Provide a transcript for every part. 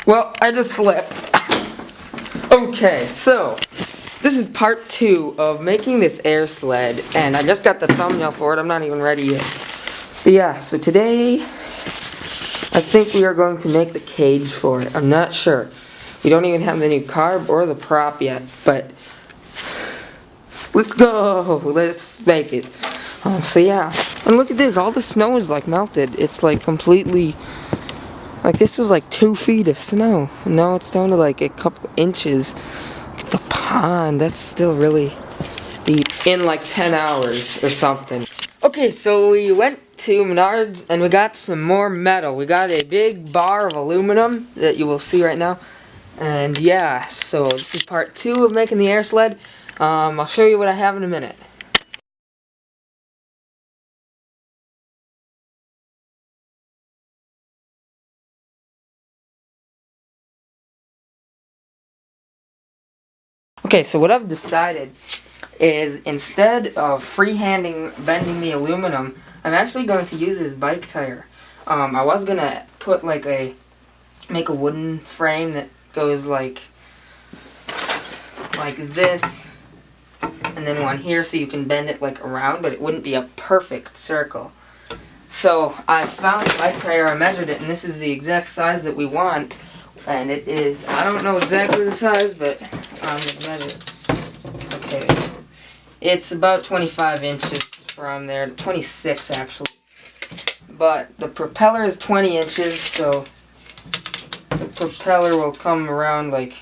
Well, I just slipped. Okay, so this is part 2 of making this AIR SLED, and I just got the thumbnail for it. I'm not even ready yet. But yeah, so today I think we are going to make the cage for it. I'm not sure. We don't even have the new carb or the prop yet, but let's go. Let's make it. So yeah, and look at this. All the snow is like melted. It's like completely. Like, this was like 2 feet of snow. And now it's down to like a couple inches. Look at the pond. That's still really deep. In like 10 hours or something. Okay, so we went to Menards and we got some more metal. We got a big bar of aluminum that you will see right now. And yeah, so this is part 2 of making the AIR SLED. I'll show you what I have in a minute. Okay, so what I've decided is instead of freehanding bending the aluminum, I'm actually going to use this bike tire. I was gonna put like make a wooden frame that goes like this, and then one here so you can bend it like around, but it wouldn't be a perfect circle. So I found the bike tire, I measured it, and this is the exact size that we want. And it is, I don't know exactly the size, but I'm going to measure it. Okay. It's about 25 inches from there, 26 actually. But the propeller is 20 inches, so the propeller will come around like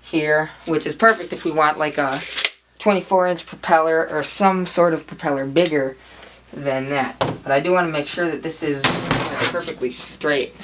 here, which is perfect if we want like a 24-inch propeller or some sort of propeller bigger than that. But I do want to make sure that this is perfectly straight.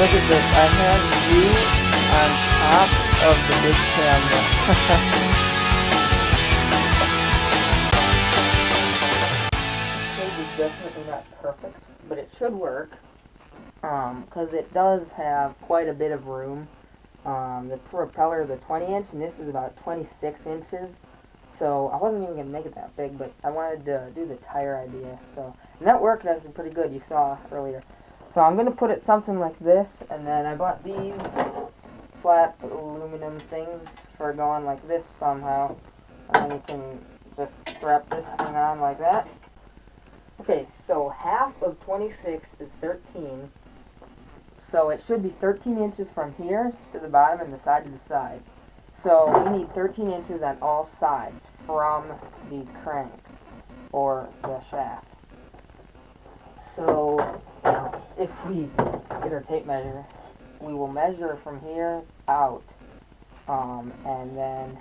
Look at this, I have you on top of the big camera. This cage is definitely not perfect, but it should work. Because it does have quite a bit of room. The propeller is a 20-inch, and this is about 26 inches. So I wasn't even going to make it that big, but I wanted to do the tire idea. So, and that worked actually pretty good, you saw earlier. So I'm going to put it something like this, and then I bought these flat aluminum things for going like this somehow. And then you can just strap this thing on like that. Okay, so half of 26 is 13. So it should be 13 inches from here to the bottom and the side to the side. So we need 13 inches on all sides from the crank or the shaft. So if we get our tape measure, we will measure from here out. And then,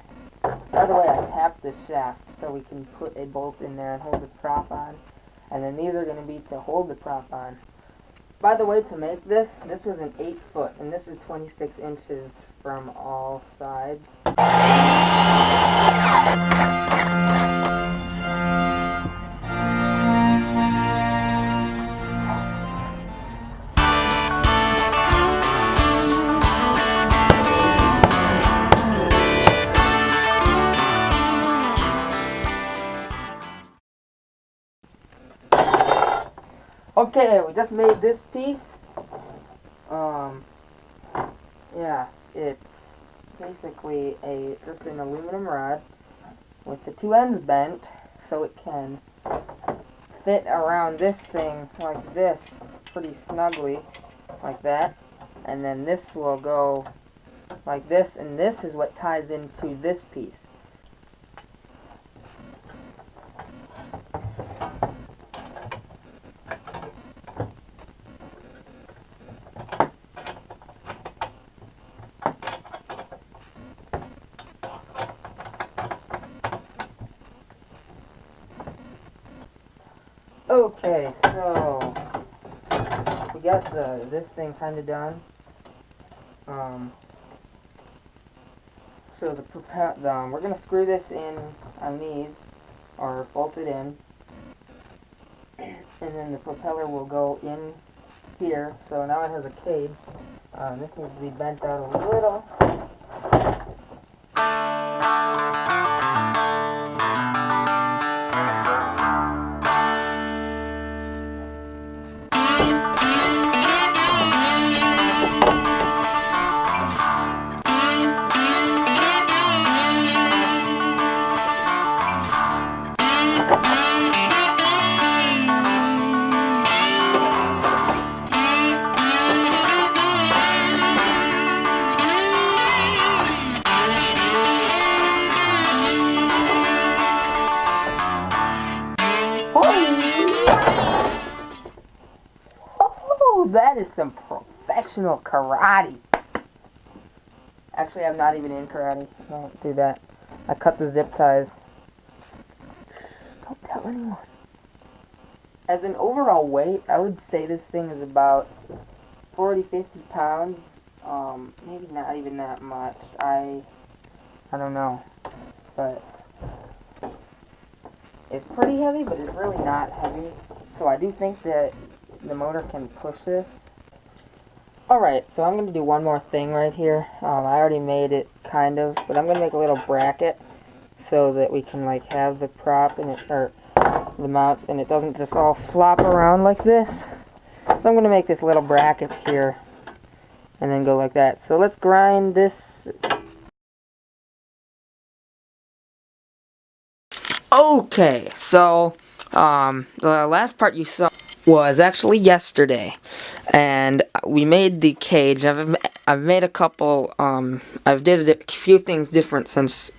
by the way, I tapped this shaft so we can put a bolt in there and hold the prop on. And then these are going to be to hold the prop on. By the way, to make this was an 8-foot, and this is 26 inches from all sides. Okay, we just made this piece. Yeah, it's basically just an aluminum rod with the 2 ends bent so it can fit around this thing like this pretty snugly, like that. And then this will go like this, and this is what ties into this piece. Okay, so we got this thing kind of done. So we're gonna screw this in on these, or bolt it in, and then the propeller will go in here. So now it has a cage. This needs to be bent out a little. Oh, that is some professional karate. Actually, I'm not even in karate. I don't do that. I cut the zip ties. Don't tell anyone. As an overall weight, I would say this thing is about 40-50 pounds. Maybe not even that much. I don't know. But it's pretty heavy, but it's really not heavy. So I do think that the motor can push this. Alright, so I'm going to do one more thing right here. I already made it, kind of, but I'm going to make a little bracket so that we can like have the prop and it, or the mount, and it doesn't just all flop around like this. So I'm going to make this little bracket here and then go like that. So let's grind this. Okay, so the last part you saw was actually yesterday, and we made the cage. I've made a couple. I've did a few things different since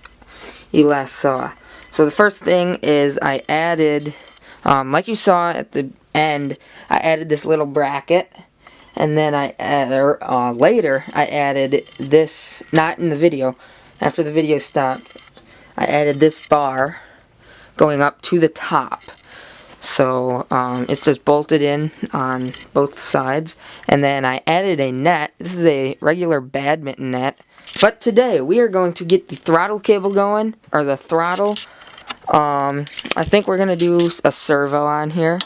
you last saw. So the first thing is I added, like you saw at the end, I added this little bracket, and then later I added this. Not in the video. After the video stopped, I added this bar going up to the top. So it's just bolted in on both sides, and then I added a net. This is a regular badminton net, but today we are going to get the throttle cable going, or the throttle. I think we're gonna do a servo on here,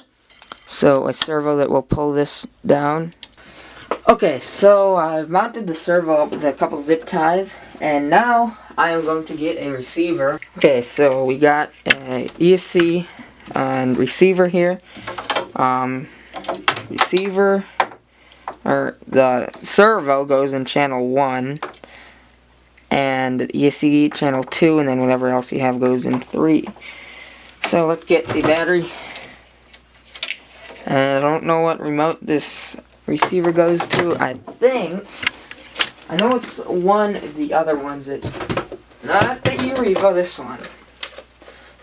so a servo that will pull this down. Okay, so I've mounted the servo up with a couple zip ties, and now I am going to get a receiver. Okay, so we got a ESC and receiver here. Receiver, or the servo goes in channel 1, and the ESC channel 2, and then whatever else you have goes in 3. So let's get the battery. And I don't know what remote this receiver goes to. I know it's one of the other ones that, not the Erevo, this one.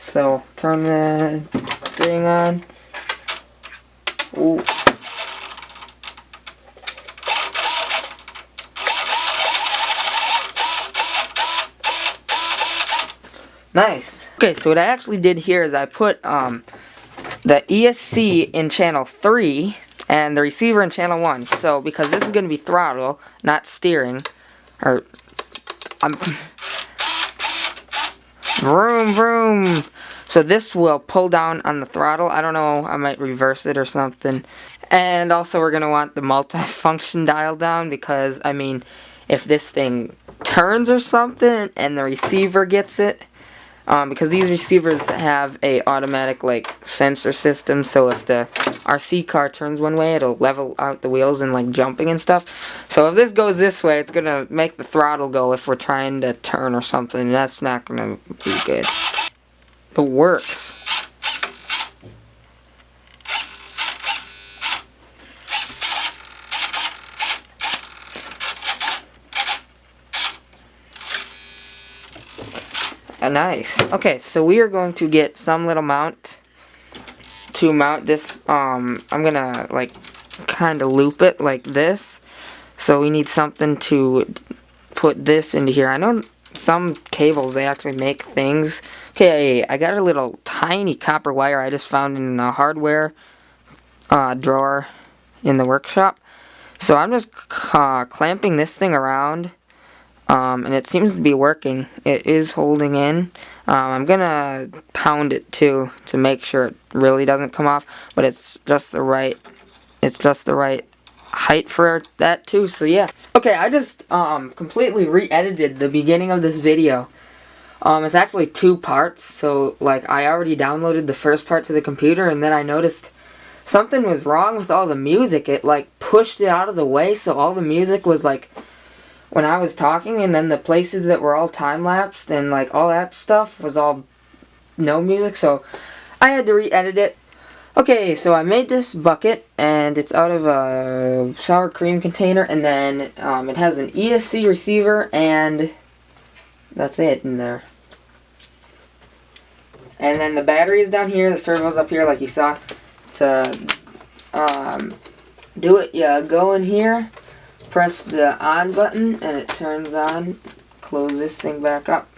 So turn the thing on. Ooh. Nice. Okay, so what I actually did here is I put the ESC in channel 3 and the receiver in channel 1. So because this is going to be throttle, not steering, or vroom vroom. So this will pull down on the throttle. I don't know, I might reverse it or something. And also we're going to want the multi-function dial down, because I mean, if this thing turns or something and the receiver gets it, because these receivers have a automatic like sensor system, so if the RC car turns one way, it'll level out the wheels and like jumping and stuff. So if this goes this way, it's gonna make the throttle go if we're trying to turn or something, and that's not gonna be good. But works. Nice. Okay, so we are going to get some little mount to mount this. I'm gonna like kind of loop it like this. So we need something to put this into here. I know some cables, they actually make things. Okay, I got a little tiny copper wire I just found in the hardware drawer in the workshop. So I'm just clamping this thing around, and it seems to be working. It is holding in. I'm gonna pound it too to make sure it really doesn't come off, but it's just the right height for that too. So yeah. Okay, I just completely re-edited the beginning of this video. It's actually 2 parts. So like I already downloaded the first part to the computer, and then I noticed something was wrong with all the music. It like pushed it out of the way, so all the music was like when I was talking, and then the places that were all time-lapsed and like all that stuff was all no music, so I had to re-edit it. Okay, so I made this bucket, and it's out of a sour cream container, and then it has an ESC receiver, and that's it in there. And then the battery is down here, the servo's up here like you saw. To do it, you go in here, press the on button, and it turns on. Close this thing back up,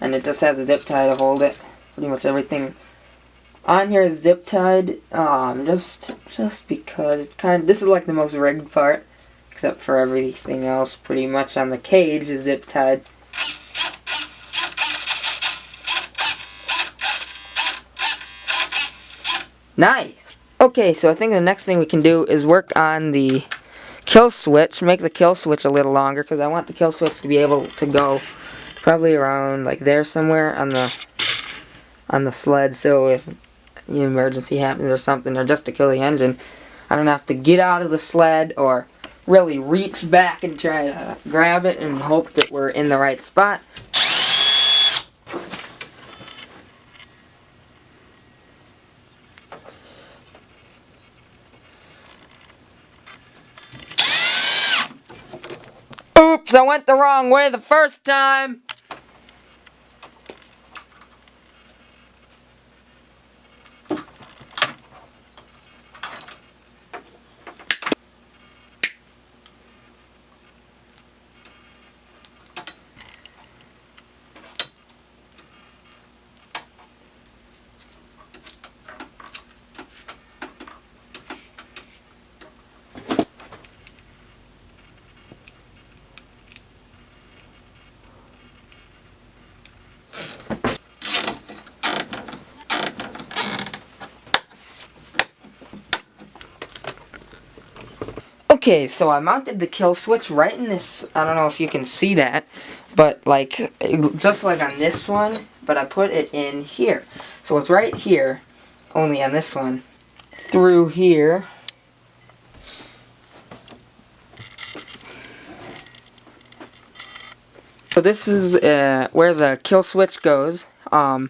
and it just has a zip tie to hold it. Pretty much everything on here is zip tied, just because it's this is like the most rigged part, except for everything else pretty much on the cage is zip tied. Nice! Okay, so I think the next thing we can do is work on the kill switch, make the kill switch a little longer, because I want the kill switch to be able to go probably around like there somewhere on the sled, so if an emergency happens or something, or just to kill the engine, I don't have to get out of the sled or really reach back and try to grab it and hope that we're in the right spot. Oops, I went the wrong way the first time! Okay, so I mounted the kill switch right in this, I don't know if you can see that, but like, just like on this one, but I put it in here. So it's right here, only on this one. Through here. So this is where the kill switch goes. Now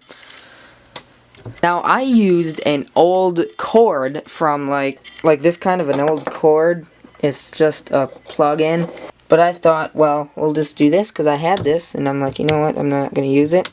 I used an old cord from like this kind of an old cord. It's just a plug-in, but I thought, well, we'll just do this because I had this, and I'm like, you know what, I'm not going to use it.